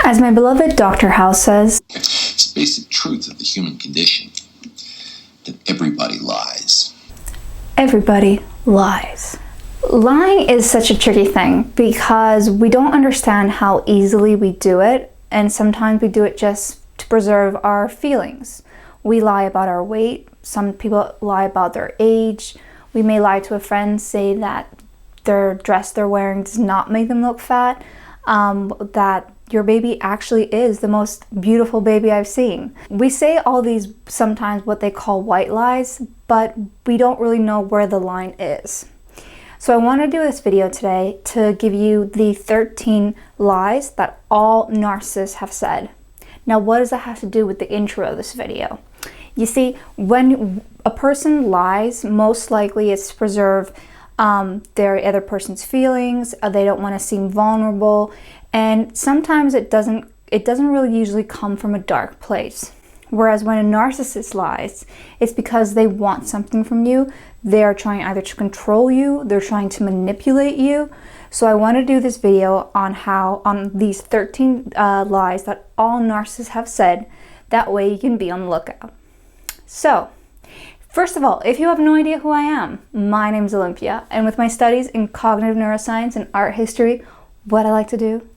As my beloved Dr. House says, it's the basic truth of the human condition that everybody lies. Everybody lies. Lying is such a tricky thing because we don't understand how easily we do it, and sometimes we do it just to preserve our feelings. We lie about our weight. Some people lie about their age. We may lie to a friend, say that their dress they're wearing does not make them look fat, that your baby actually is the most beautiful baby I've seen. We say all these sometimes what they call white lies, but we don't really know where the line is. So I want to do this video today to give you the 13 lies that all narcissists have said. Now, what does that have to do with the intro of this video? You see, when a person lies, most likely it's to preserve their other person's feelings. They don't want to seem vulnerable, and sometimes it doesn't really usually come from a dark place. Whereas when a narcissist lies, it's because they want something from you. They are trying either to control you, they're trying to manipulate you. So I want to do this video on these 13 lies that all narcissists have said. That way you can be on the lookout. So, first of all, if you have no idea who I am, my name's Olympia, and with my studies in cognitive neuroscience and art history, what I like to do?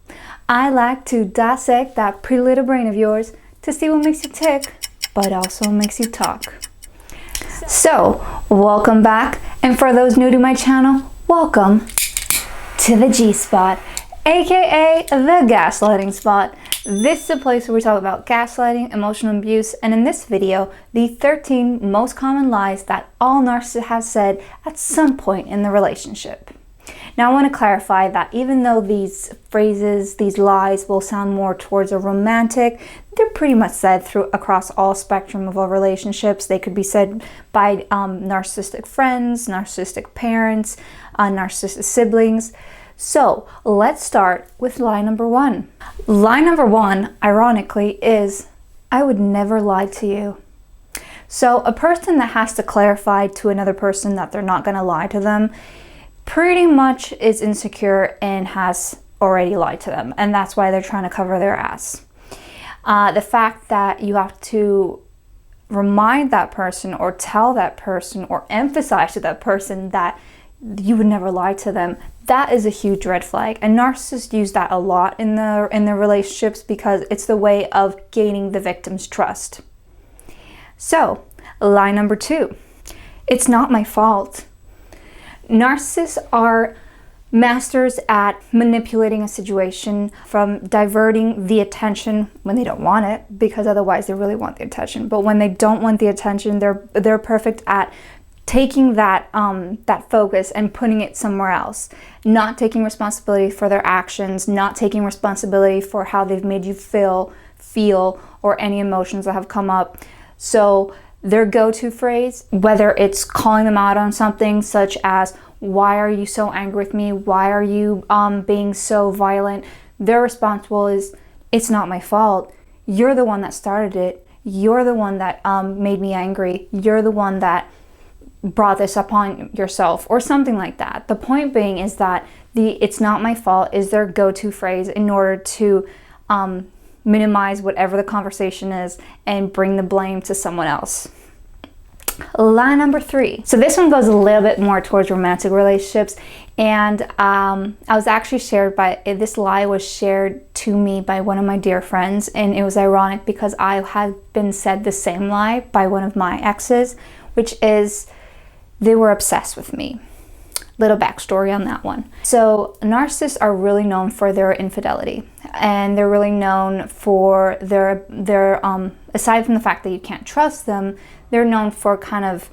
I like to dissect that pretty little brain of yours to see what makes you tick, but also makes you talk. So, welcome back, and for those new to my channel, welcome to the G-Spot, aka the gaslighting spot. This is a place where we talk about gaslighting, emotional abuse, and in this video, the 13 most common lies that all narcissists have said at some point in the relationship. Now I want to clarify that even though these phrases, these lies will sound more towards a romantic, they're pretty much said across all spectrum of our relationships. They could be said by narcissistic friends, narcissistic parents, narcissistic siblings. So let's start with lie number 1. Lie number 1, ironically, is I would never lie to you. So a person that has to clarify to another person that they're not going to lie to them pretty much is insecure and has already lied to them, and that's why they're trying to cover their ass. The fact that you have to remind that person or tell that person or emphasize to that person that you would never lie to them, that is a huge red flag. And narcissists use that a lot in their relationships because it's the way of gaining the victim's trust. So, lie number 2, it's not my fault. Narcissists are masters at manipulating a situation, from diverting the attention when they don't want it, because otherwise they really want the attention. But when they don't want the attention, they're perfect at taking that focus and putting it somewhere else, not taking responsibility for their actions, not taking responsibility for how they've made you feel, or any emotions that have come up. So their go-to phrase, whether it's calling them out on something such as, why are you so angry with me? Why are you being so violent? Their response is, it's not my fault. You're the one that started it. You're the one that made me angry. You're the one that brought this upon yourself, or something like that. The point being is that it's not my fault is their go-to phrase in order to minimize whatever the conversation is and bring the blame to someone else. Lie number 3. So this one goes a little bit more towards romantic relationships, and this lie was shared to me by one of my dear friends, and it was ironic because I had been said the same lie by one of my exes, which is they were obsessed with me. Little backstory on that one. So narcissists are really known for their infidelity, and they're really known for their aside from the fact that you can't trust them, they're known for kind of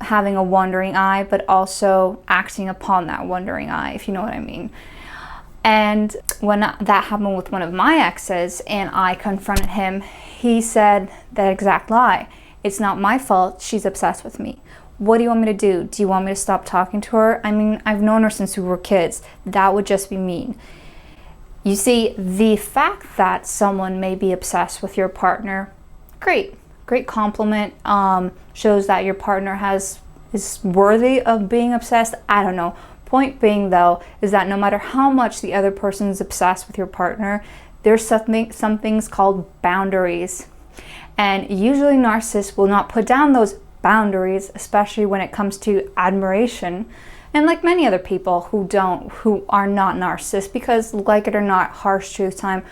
having a wandering eye, but also acting upon that wandering eye, if you know what I mean. And when that happened with one of my exes and I confronted him, he said that exact lie. It's not my fault, she's obsessed with me. What do you want me to do? Do you want me to stop talking to her? I mean, I've known her since we were kids. That would just be mean. You see, the fact that someone may be obsessed with your partner, great compliment, shows that your partner is worthy of being obsessed. I don't know. Point being, though, is that no matter how much the other person is obsessed with your partner, there's some things called boundaries. And usually narcissists will not put down those boundaries, especially when it comes to admiration. And like many other people who are not narcissists, because like it or not, harsh truth time,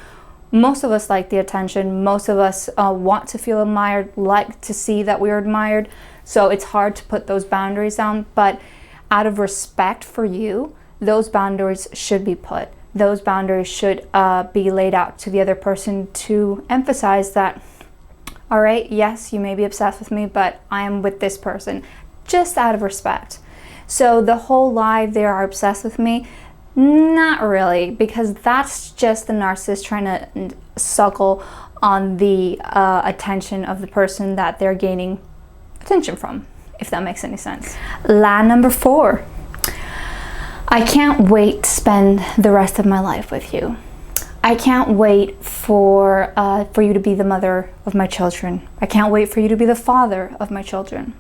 most of us like the attention. Most of us want to feel admired, like to see that we're admired. So it's hard to put those boundaries down. But out of respect for you, those boundaries should be put. Those boundaries should be laid out to the other person to emphasize that, all right, yes, you may be obsessed with me, but I am with this person, just out of respect. So the whole lie, they are obsessed with me, not really, because that's just the narcissist trying to suckle on the attention of the person that they're gaining attention from, if that makes any sense. Lie number 4. I can't wait to spend the rest of my life with you. I can't wait for you to be the mother of my children. I can't wait for you to be the father of my children.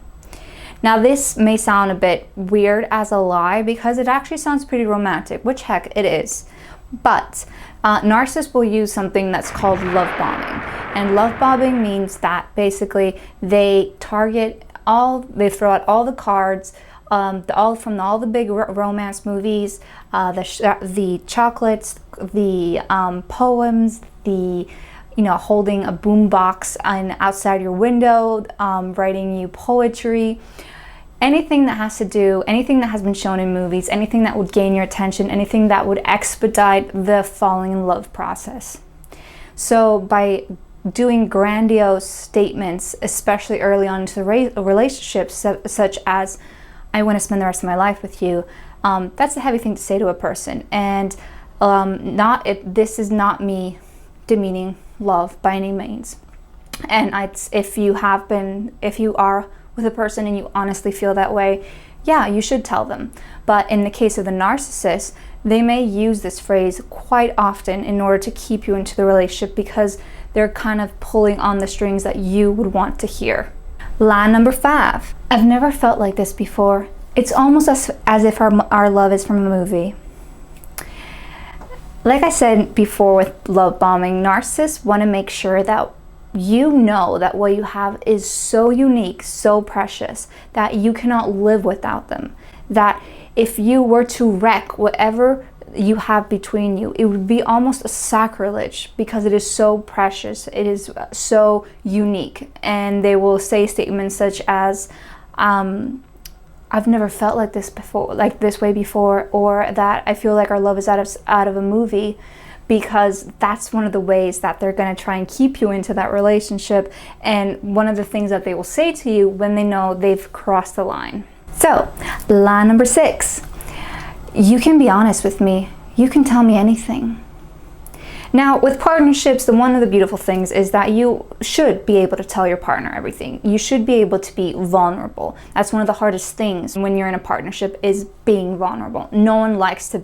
Now this may sound a bit weird as a lie because it actually sounds pretty romantic, which heck it is. But narcissists will use something that's called love bombing. And love bombing means that basically they throw out all the cards, all the big romance movies, the chocolates, the poems, the holding a boombox outside your window, writing you poetry, anything that has been shown in movies, anything that would gain your attention, anything that would expedite the falling in love process. So by doing grandiose statements, especially early on into the relationships, such as, I want to spend the rest of my life with you, that's a heavy thing to say to a person. And this is not me demeaning love by any means. And if you are with a person and you honestly feel that way, yeah, you should tell them. But in the case of the narcissist, they may use this phrase quite often in order to keep you into the relationship because they're kind of pulling on the strings that you would want to hear. Lie number 5. I've never felt like this before. It's almost as if our love is from a movie. Like I said before with love bombing, narcissists want to make sure that you know that what you have is so unique, so precious, that you cannot live without them. That if you were to wreck whatever you have between you, it would be almost a sacrilege because it is so precious, it is so unique. And they will say statements such as, I've never felt like this way before, or that I feel like our love is out of a movie, because that's one of the ways that they're going to try and keep you into that relationship, and one of the things that they will say to you when they know they've crossed the line. So, lie number 6. You can be honest with me. You can tell me anything. Now, with partnerships, one of the beautiful things is that you should be able to tell your partner everything. You should be able to be vulnerable. That's one of the hardest things when you're in a partnership, is being vulnerable. No one likes to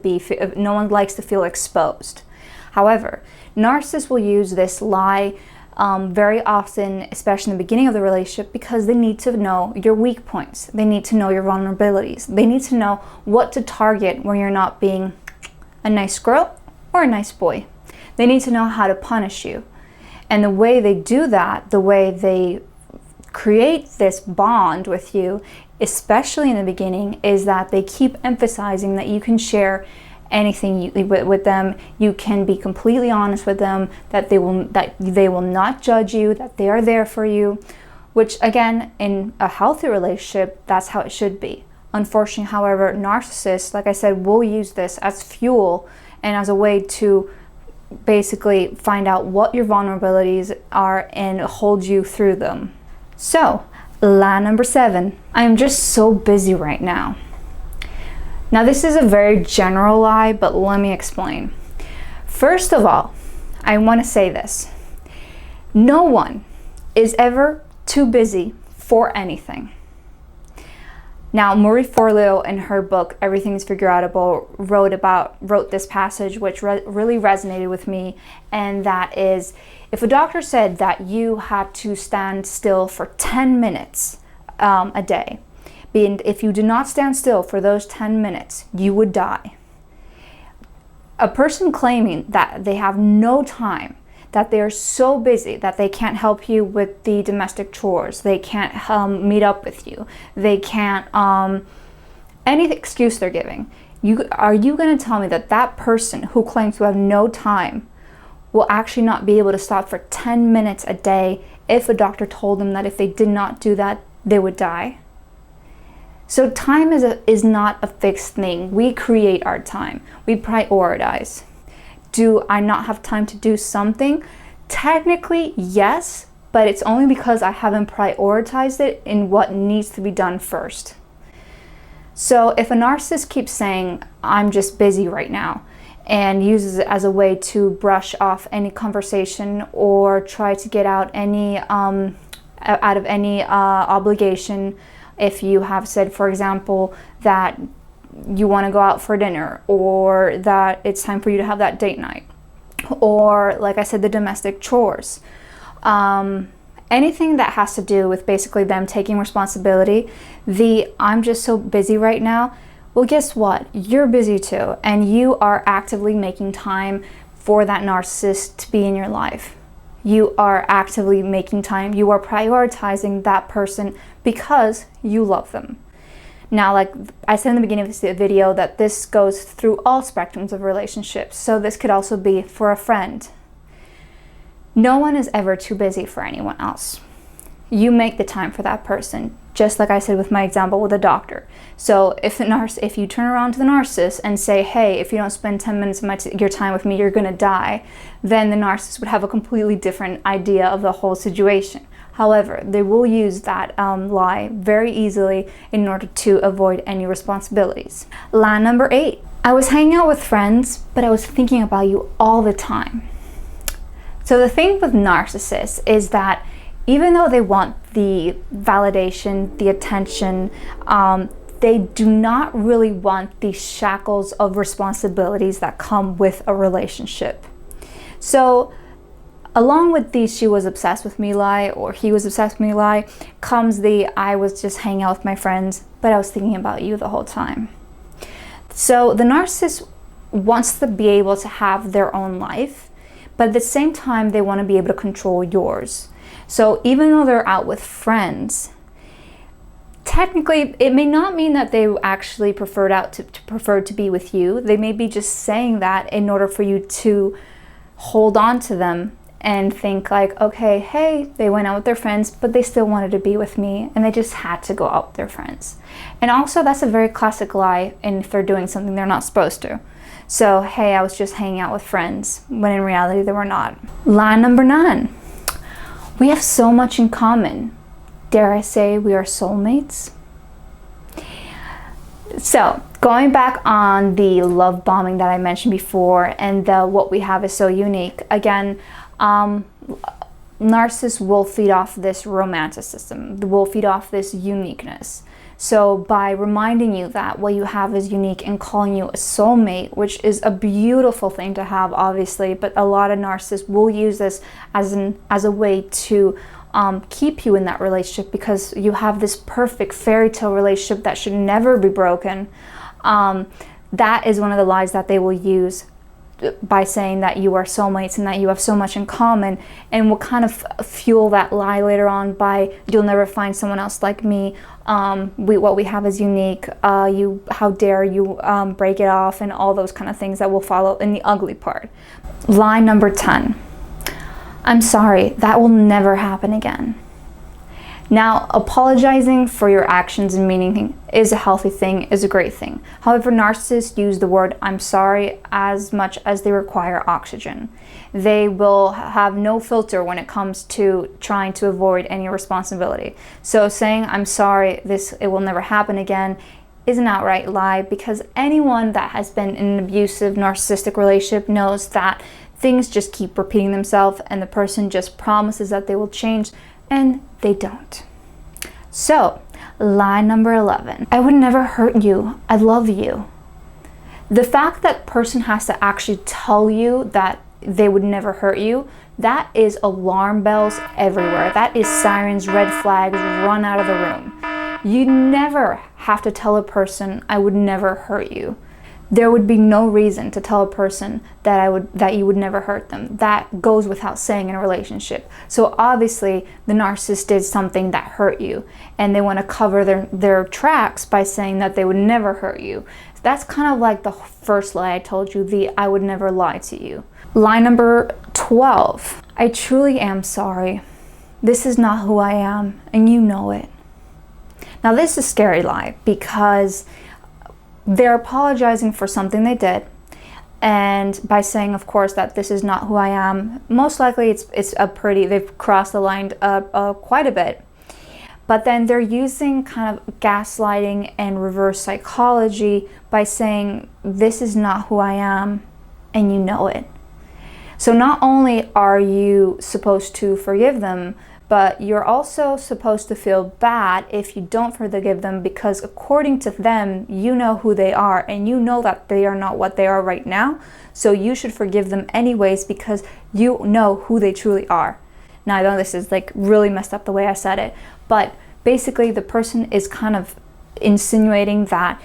feel exposed. However, narcissists will use this lie very often, especially in the beginning of the relationship, because they need to know your weak points. They need to know your vulnerabilities. They need to know what to target when you're not being a nice girl or a nice boy. They need to know how to punish you. And the way they do that, the way they create this bond with you, especially in the beginning, is that they keep emphasizing that you can share anything with them. You can be completely honest with them, that they will not judge you, that they are there for you, which again, in a healthy relationship, that's how it should be. Unfortunately, however, narcissists, like I said, will use this as fuel and as a way to basically find out what your vulnerabilities are and hold you through them. So, lie number 7. I am just so busy right now. Now, this is a very general lie, but let me explain. First of all, I want to say this. No one is ever too busy for anything. Now, Marie Forleo, in her book, Everything is Figureoutable, wrote this passage which really resonated with me, and that is, if a doctor said that you had to stand still for 10 minutes a day, And if you did not stand still for those 10 minutes, you would die. A person claiming that they have no time, that they are so busy that they can't help you with the domestic chores, they can't meet up with you, they can't, any excuse they're giving. Are you going to tell me that that person who claims to have no time will actually not be able to stop for 10 minutes a day if a doctor told them that if they did not do that, they would die? So time is not a fixed thing. We create our time. We prioritize. Do I not have time to do something? Technically, yes, but it's only because I haven't prioritized it in what needs to be done first. So if a narcissist keeps saying, I'm just busy right now, and uses it as a way to brush off any conversation or try to get out of any obligation, if you have said, for example, that you want to go out for dinner, or that it's time for you to have that date night, or like I said, the domestic chores, anything that has to do with basically them taking responsibility, I'm just so busy right now. Well, guess what? You're busy too, and you are actively making time for that narcissist to be in your life. You are actively making time. You are prioritizing that person because you love them. Now, like I said in the beginning of this video, that this goes through all spectrums of relationships. So this could also be for a friend. No one is ever too busy for anyone else. You make the time for that person, just like I said with my example with a doctor. So if you turn around to the narcissist and say, hey, if you don't spend 10 minutes of your time with me, you're gonna die, then the narcissist would have a completely different idea of the whole situation. However, they will use that lie very easily in order to avoid any responsibilities. Lie number 8. I was hanging out with friends, but I was thinking about you all the time. So the thing with narcissists is that even though they want the validation, the attention, they do not really want the shackles of responsibilities that come with a relationship. So along with the she was obsessed with me lie, or he was obsessed with me lie, comes the I was just hanging out with my friends, but I was thinking about you the whole time. So the narcissist wants to be able to have their own life, but at the same time they want to be able to control yours. So even though they're out with friends, technically it may not mean that they actually prefer to be with you. They may be just saying that in order for you to hold on to them and think like, okay, hey, they went out with their friends, but they still wanted to be with me, and they just had to go out with their friends. And also, that's a very classic lie, and if they're doing something they're not supposed to. So, hey, I was just hanging out with friends, when in reality they were not. Lie number 9. We have so much in common. Dare I say we are soulmates? So, going back on the love bombing that I mentioned before, and what we have is so unique. Again, narcissists will feed off this romanticism, will feed off this uniqueness. So by reminding you that what you have is unique and calling you a soulmate, which is a beautiful thing to have, obviously, but a lot of narcissists will use this as a way to keep you in that relationship, because you have this perfect fairy tale relationship that should never be broken. That is one of the lies that they will use by saying that you are soulmates and that you have so much in common, and will kind of fuel that lie later on by, you'll never find someone else like me, what we have is unique, how dare you break it off, and all those kind of things that will follow in the ugly part. Lie number 10. I'm sorry, that will never happen again. Now, apologizing for your actions and meaning is a healthy thing, is a great thing. However, narcissists use the word I'm sorry as much as they require oxygen. They will have no filter when it comes to trying to avoid any responsibility. So saying I'm sorry, it will never happen again, is an outright lie, because anyone that has been in an abusive narcissistic relationship knows that things just keep repeating themselves, and the person just promises that they will change, and they don't. So, lie number 11. I would never hurt you. I love you. The fact that person has to actually tell you that they would never hurt you, that is alarm bells everywhere. That is sirens, red flags, run out of the room. You never have to tell a person, I would never hurt you. There would be no reason to tell a person that you would never hurt them. That goes without saying in a relationship. So obviously the narcissist did something that hurt you, and they want to cover their tracks by saying that they would never hurt you. That's kind of like the first lie I told you, the I would never lie to you. Lie number 12. I truly am sorry. This is not who I am, and you know it. Now this is a scary lie because they're apologizing for something they did, and by saying, of course, that this is not who I am, most likely they've crossed the line quite a bit. But then they're using kind of gaslighting and reverse psychology by saying, this is not who I am, and you know it. So not only are you supposed to forgive them, but you're also supposed to feel bad if you don't forgive them, because according to them, you know who they are, and you know that they are not what they are right now. So you should forgive them anyways, because you know who they truly are. Now I know this is like really messed up the way I said it, but basically the person is kind of insinuating that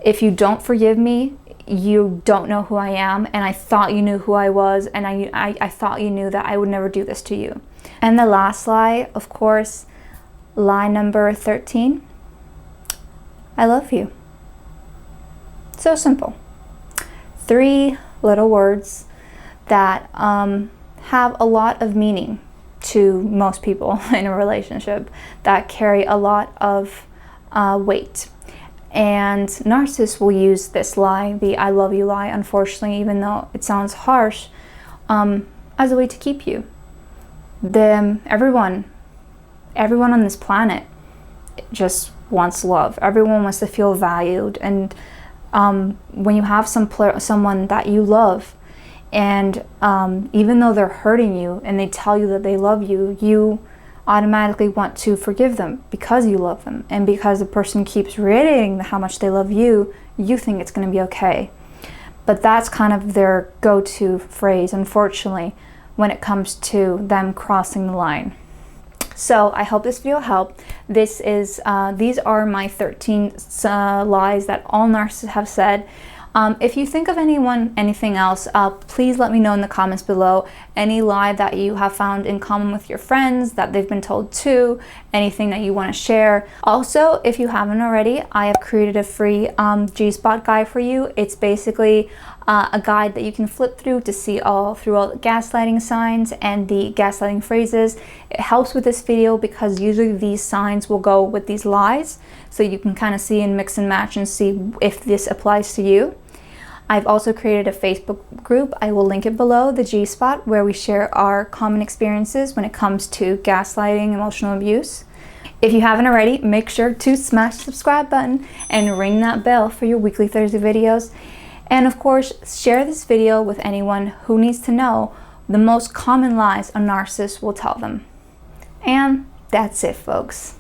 if you don't forgive me, you don't know who I am, and I thought you knew who I was, and I thought you knew that I would never do this to you. And the last lie, of course, lie number 13, I love you. So simple. 3 little words that have a lot of meaning to most people in a relationship, that carry a lot of weight. And narcissists will use this lie, the I love you lie, unfortunately, even though it sounds harsh, as a way to keep you. Everyone on this planet just wants love. Everyone wants to feel valued. And when you have someone that you love, and even though they're hurting you and they tell you that they love you, you automatically want to forgive them because you love them. And because the person keeps reiterating how much they love you, you think it's going to be okay. But that's kind of their go-to phrase, unfortunately, when it comes to them crossing the line. So I hope this video helped. These are my 13 lies that all narcissists have said. If you think of anything else, please let me know in the comments below. Any lie that you have found in common with your friends, that they've been told too, anything that you want to share. Also, if you haven't already, I have created a free G-spot guide for you. It's basically a guide that you can flip through to see all the gaslighting signs and the gaslighting phrases. It helps with this video because usually these signs will go with these lies, so you can kind of see and mix and match and see if this applies to you. I've also created a Facebook group, I will link it below, the G-spot, where we share our common experiences when it comes to gaslighting, emotional abuse. If you haven't already, make sure to smash the subscribe button and ring that bell for your weekly Thursday videos. And of course, share this video with anyone who needs to know the most common lies a narcissist will tell them. And that's it, folks.